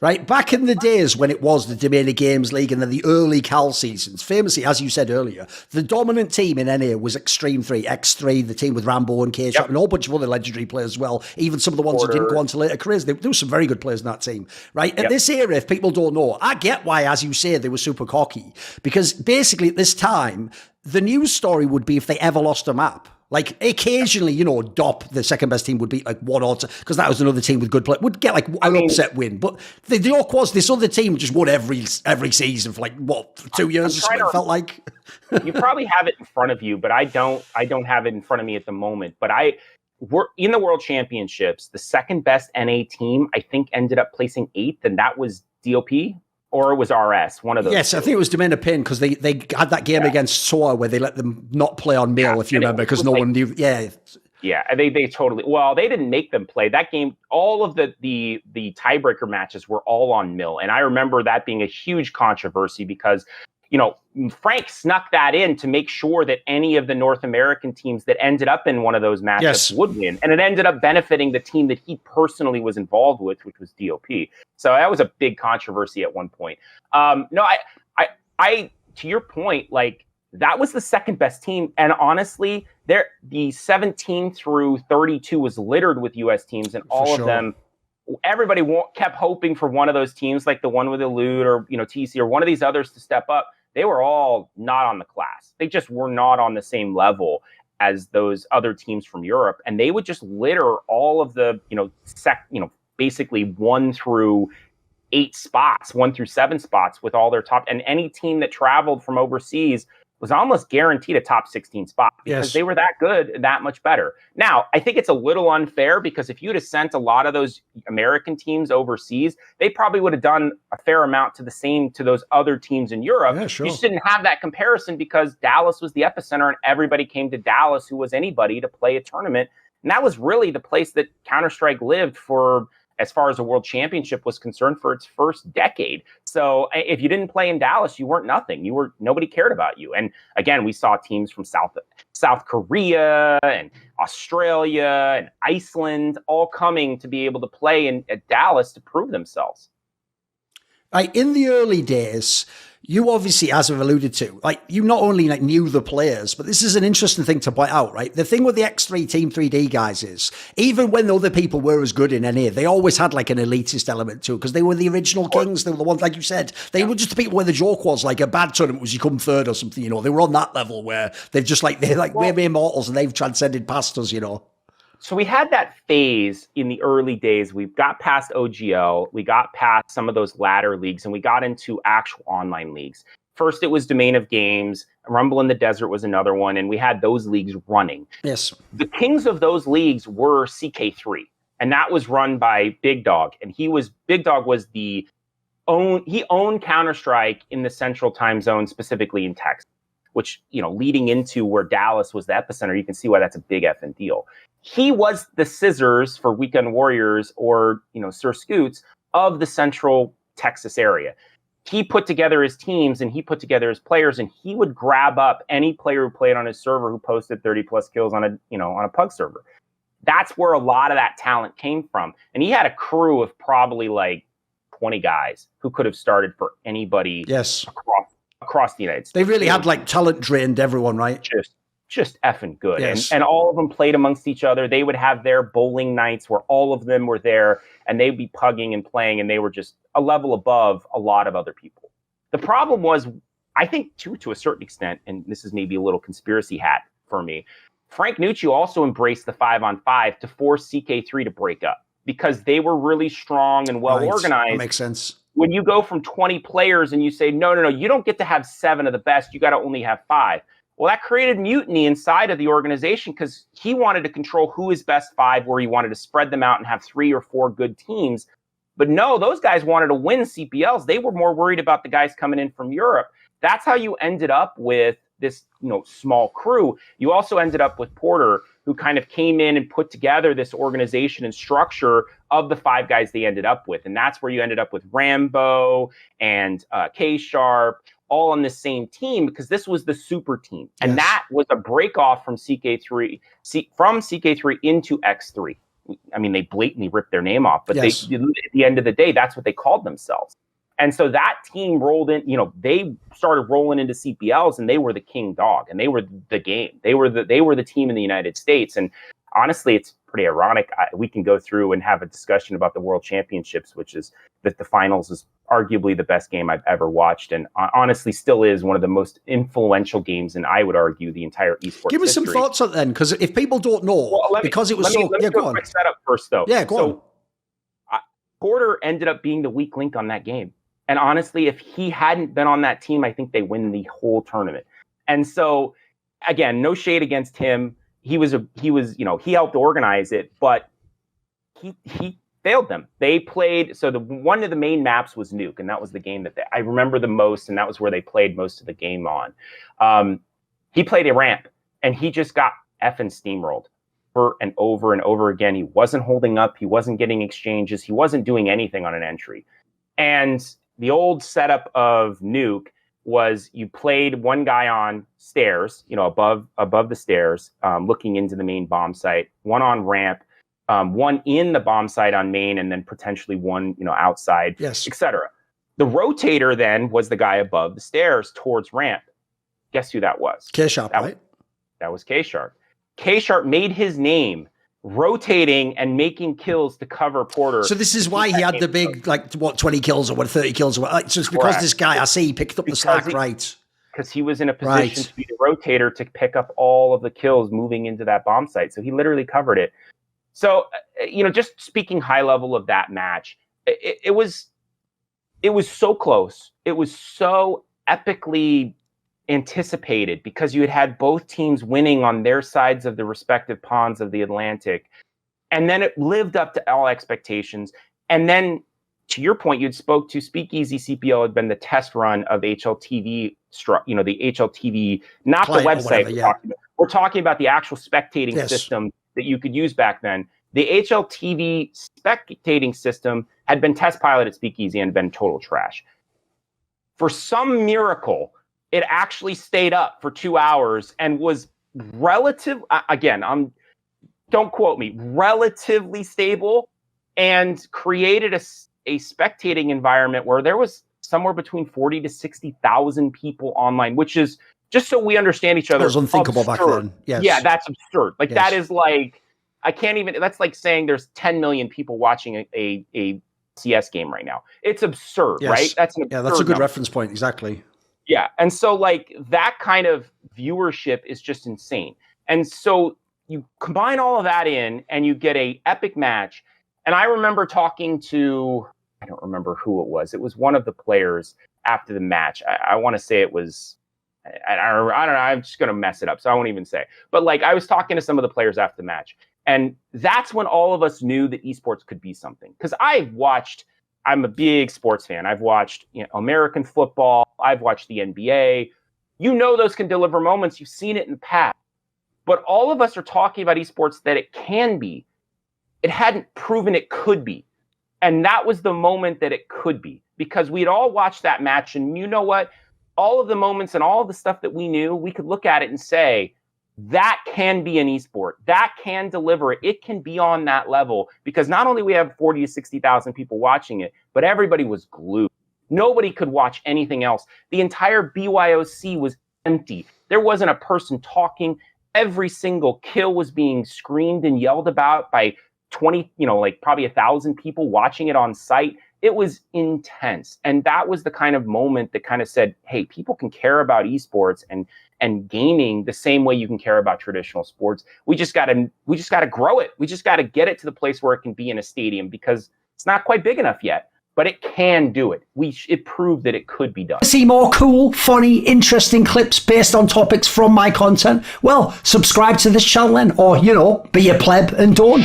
Right, back in the days when it was the Dominion Games League and then the early Cal seasons, famously, as you said earlier, the dominant team in NA was Xtreme 3, X3, the team with Rambo and K-Sharp, and a whole bunch of other legendary players as well, even some of the ones who didn't go on to later careers. There were some very good players in that team, right? At this era, if people don't know, I get why, as you say, they were super cocky, because basically at this time, the news story would be if they ever lost a map. Like occasionally, you know, DOP, the second best team, would beat like one or two, because that was another team with good play, would get like an upset win. But the joke was this other team just won every season for like what, 2 years or something. It felt like. You probably have it in front of you, but I don't have it in front of me at the moment. But we're in the World Championships. The second best NA team, I think, ended up placing 8th, and that was DOP. Or it was RS, one of those. Yes, two. I think it was Dominion Pin because they had that game against SOA where they let them not play on mail, if you remember, because no one knew. Yeah. Yeah, they totally. Well, they didn't make them play that game. All of the tiebreaker matches were all on mill, and I remember that being a huge controversy because, you know, Frank snuck that in to make sure that any of the North American teams that ended up in one of those matchups would win. And it ended up benefiting the team that he personally was involved with, which was DOP. So that was a big controversy at one point. No, I to your point, like that was the second best team. And honestly, the 17 through 32 was littered with US teams, and all of them, everybody kept hoping for one of those teams, like the one with Elude or, you know, TC or one of these others to step up. They were all not on the class. They just were not on the same level as those other teams from Europe. And they would just litter all of the, basically 1 through 8 spots, 1 through 7 spots with all their top. And any team that traveled from overseas was almost guaranteed a top 16 spot because they were that good and that much better. Now, I think it's a little unfair because if you'd have sent a lot of those American teams overseas, they probably would have done a fair amount to those other teams in Europe. Yeah, sure. You just didn't have that comparison because Dallas was the epicenter and everybody came to Dallas who was anybody to play a tournament. And that was really the place that Counter-Strike lived for, as far as the World Championship was concerned, for its first decade. So if you didn't play in Dallas, you weren't nothing. Nobody cared about you. And again, we saw teams from South Korea and Australia and Iceland all coming to be able to play at Dallas to prove themselves. In the early days, you obviously, as I've alluded to, you not only knew the players, but this is an interesting thing to point out, right? The thing with the X3 Team 3D guys is, even when other people were as good in NA, they always had an elitist element to it because they were the original kings. They were the ones, like you said, they were just the people where the joke was a bad tournament was you come third or something, they were on that level where they've just we're immortals and they've transcended past us, So we had that phase in the early days. We got past OGL, we got past some of those ladder leagues, and we got into actual online leagues. First, it was Domain of Games. Rumble in the Desert was another one, and we had those leagues running. Yes. The kings of those leagues were CK3, and that was run by Big Dog. And Big Dog was he owned Counter-Strike in the Central Time Zone, specifically in Texas, which, leading into where Dallas was the epicenter, you can see why that's a big effing deal. He was the scissors for Weekend Warriors or, Sir Scoots of the Central Texas area. He put together his teams and he put together his players, and he would grab up any player who played on his server who posted 30 plus kills on a Pug server. That's where a lot of that talent came from. And he had a crew of probably 20 guys who could have started for anybody across the United States. They really had talent drained everyone, right? Just effing good. Yes. And all of them played amongst each other. They would have their bowling nights where all of them were there and they'd be pugging and playing, and they were just a level above a lot of other people. The problem was, I think to a certain extent, and this is maybe a little conspiracy hat for me, Frank Nuccio also embraced the 5-on-5 to force CK3 to break up because they were really strong and well organized. That makes sense. When you go from 20 players and you say, no, you don't get to have 7 of the best, you got to only have 5. Well, that created mutiny inside of the organization because he wanted to control who his best 5 were. He wanted to spread them out and have 3 or 4 good teams. But no, those guys wanted to win CPLs. They were more worried about the guys coming in from Europe. That's how you ended up with this, small crew. You also ended up with Porter, who kind of came in and put together this organization and structure of the 5 guys they ended up with. And that's where you ended up with Rambo and K-Sharp, all on the same team, because this was the super team. And that was a break off from CK3 into X3. I mean, they blatantly ripped their name off, but Yes. at the end of the day, that's what they called themselves. And so that team rolled in, they started rolling into CPLs, and they were the king dog, and they were the game. They were the team in the United States. And honestly, it's pretty ironic. We can go through and have a discussion about the World Championships, which is that the finals is arguably the best game I've ever watched, and honestly still is one of the most influential games, and I would argue the entire esports Give us some history. thoughts on it then, because if people don't know, because it was let me go do a on. quick setup first, though. Yeah, go on. Porter ended up being the weak link on that game. And honestly, if he hadn't been on that team, I think they win the whole tournament. And so, again, no shade against him. He he helped organize it, but he failed them. They played, so one of the main maps was Nuke, and that was the game that I remember the most, and that was where they played most of the game on. He played a ramp, and he just got effing steamrolled over and over again. He wasn't holding up. He wasn't getting exchanges. He wasn't doing anything on an entry. And the old setup of Nuke was you played one guy on stairs, above the stairs, looking into the main bomb site, one on ramp, one in the bomb site on main, and then potentially one, outside, Yes. etc. The rotator then was the guy above the stairs towards ramp. Guess who that was? K-Sharp, right? That was K-Sharp. K-Sharp made his name rotating and making kills to cover Porter. So this is why he had the big, 20 kills or 30 kills or what? So it's because Correct. This guy, I see, he picked up the slack, right? Because he was in a position to be the rotator to pick up all of the kills moving into that bomb site. So he literally covered it. So, just speaking high level of that match, it was so close. It was so epically anticipated because you had both teams winning on their sides of the respective ponds of the Atlantic. And then it lived up to all expectations. And then, to your point, you'd spoke to Speakeasy CPL had been the test run of HLTV, the HLTV, not Client the or website. whatever, We're talking about the actual spectating Yes. system that you could use back then. The HLTV spectating system had been test pilot at Speakeasy and been total trash. For some miracle, it actually stayed up for 2 hours and was don't quote me, relatively stable, and created a spectating environment where there was somewhere between 40 to 60,000 people online, which is, just so we understand each other, That was unthinkable absurd. back then. Yes. Yeah, that's absurd. Yes. That is that's like saying there's 10 million people watching a CS game right now. It's absurd, Yes. right? That's a good number. reference point. Exactly. Yeah. And so that kind of viewership is just insane. And so you combine all of that in and you get a epic match. And I remember talking to, I don't remember who it was. It was one of the players after the match. I want to say it was, I don't know. I'm just going to mess it up. So I won't even say, but I was talking to some of the players after the match. And that's when all of us knew that esports could be something. Because I'm a big sports fan. I've watched American football. I've watched the NBA. Those can deliver moments. You've seen it in the past. But all of us are talking about esports that it can be. It hadn't proven it could be. And that was the moment that it could be. Because we'd all watched that match. And you know what? All of the moments and all of the stuff that we knew, we could look at it and say, that can be an esport. That can deliver it. It can be on that level. Because not only we have 40 to 60,000 people watching it, but everybody was glued. Nobody could watch anything else. The entire BYOC was empty. There wasn't a person talking. Every single kill was being screamed and yelled about by 20, probably 1,000 people watching it on site. It was intense. And that was the kind of moment that kind of said, hey, people can care about esports and gaming the same way you can care about traditional sports. We just got to grow it. We just got to get it to the place where it can be in a stadium, because it's not quite big enough yet. But it can do it. It proved that it could be done. See more cool, funny, interesting clips based on topics from my content? Well, subscribe to this channel then, or, be a pleb and don't.